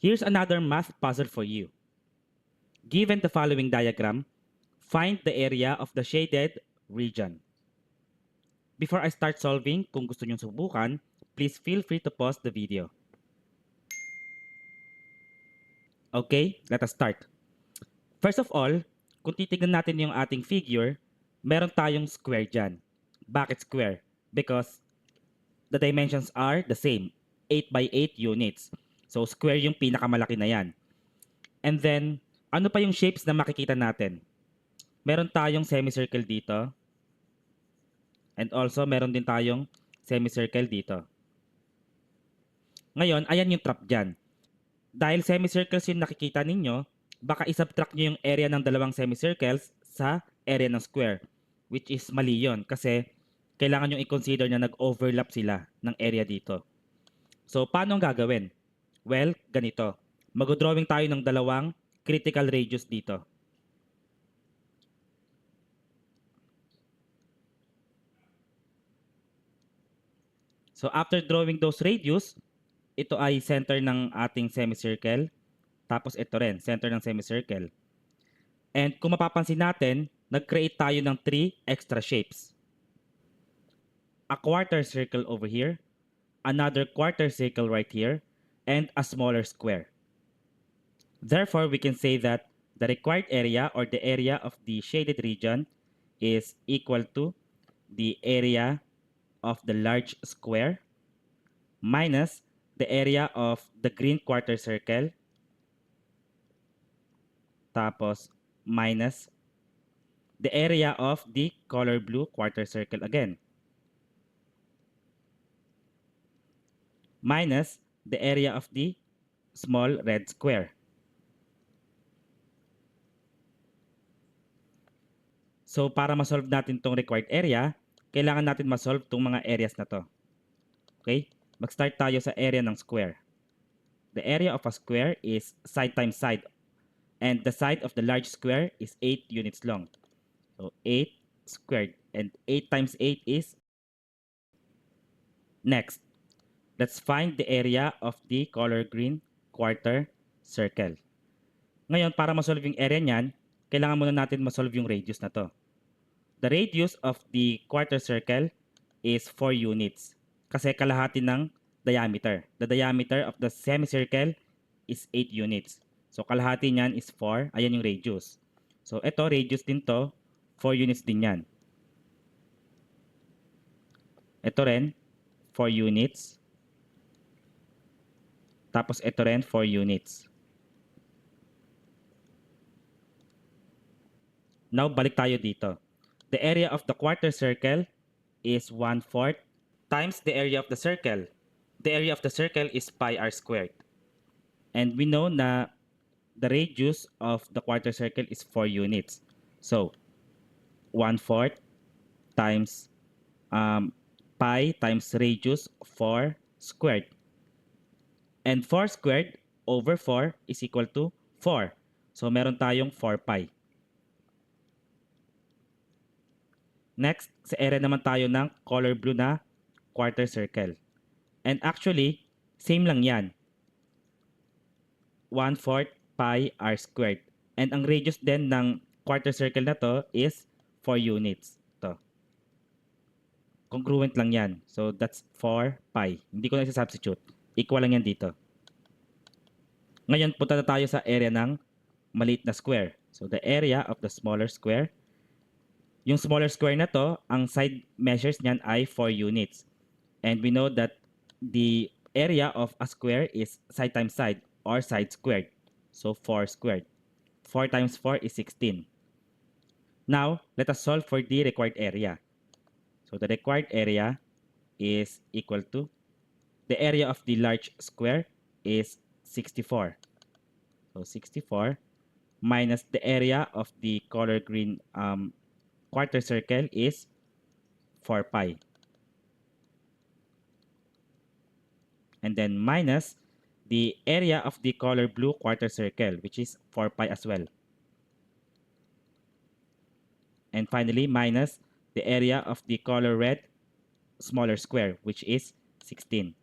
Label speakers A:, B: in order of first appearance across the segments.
A: Here's another math puzzle for you. Given the following diagram, find the area of the shaded region. Before I start solving, kung gusto nyong subukan, please feel free to pause the video. Okay, let us start. First of all, kung titignan natin yung ating figure, meron tayong square dyan. Bakit square? Because the dimensions are the same, 8 by 8 units. So square yung pinakamalaki na yan. And then, ano pa yung shapes na makikita natin? Meron tayong semicircle dito. And also, meron din tayong semicircle dito. Ngayon, ayan yung trap dyan. Dahil semicircles yung nakikita ninyo, baka isubtract nyo yung area ng dalawang semicircles sa area ng square. Which is mali yun kasi kailangan nyo i-consider na nag-overlap sila ng area dito. So, paano ang gagawin? Well, ganito. Mag-drawing tayo ng dalawang critical radius dito. So, after drawing those radius, ito ay center ng ating semicircle. Tapos ito rin, center ng semicircle. And kung mapapansin natin, nag-create tayo ng 3 extra shapes. A quarter circle over here, another quarter circle right here, and a smaller square. Therefore, we can say that the required area or the area of the shaded region is equal to the area of the large square minus the area of the green quarter circle tapos minus the area of the color blue quarter circle again minus the area of the small red square. So para ma-solve natin tong required area, kailangan natin ma-solve tong mga areas na to. Okay? Mag-start tayo sa area ng square. The area of a square is side times side. And the side of the large square is 8 units long. So 8 squared. And 8 times 8 is... Next, let's find the area of the color green quarter circle. Ngayon, para ma-solve yung area niyan, kailangan muna natin ma-solve yung radius na to. The radius of the quarter circle is 4 units. Kasi kalahati ng diameter. The diameter of the semicircle is 8 units. So kalahati niyan is 4. Ayan yung radius. So ito, radius din to. 4 units din yan. Ito rin, 4 units. Tapos ito rin, 4 units. Now, balik tayo dito. The area of the quarter circle is 1/4 times the area of the circle. The area of the circle is pi r squared. And we know na the radius of the quarter circle is 4 units. So, 1/4 times pi times radius 4 squared. And 4 squared over 4 is equal to 4. So, meron tayong 4 pi. Next, sa area naman tayo ng color blue na quarter circle. And actually, same lang yan. 1/4 pi r squared. And ang radius din ng quarter circle na to is 4 units. To. Congruent lang yan. So, that's 4 pi. Hindi ko na isa-substitute. Equal lang yan dito. Ngayon, punta na tayo sa area ng maliit na square. So, the area of the smaller square. Yung smaller square na to, ang side measures niyan ay 4 units. And we know that the area of a square is side times side or side squared. So 4 squared. 4 times 4 is 16. Now, let us solve for the required area. So the required area is equal to the area of the large square is 64. So 64 minus the area of the color green quarter circle is 4 pi. And then minus the area of the color blue quarter circle, which is 4 pi as well. And finally, minus the area of the color red smaller square, which is 16.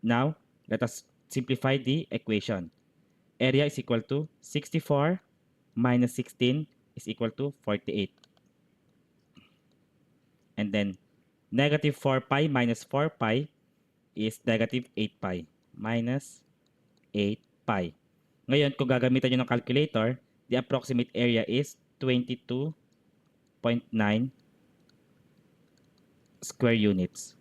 A: Now, Let us simplify the equation. Area is equal to 64 minus 16 is equal to 48. And then negative 4 pi minus 4 pi is negative 8 pi minus 8 pi. Ngayon, kung gagamitan nyo ng calculator, the approximate area is 22.9 square units.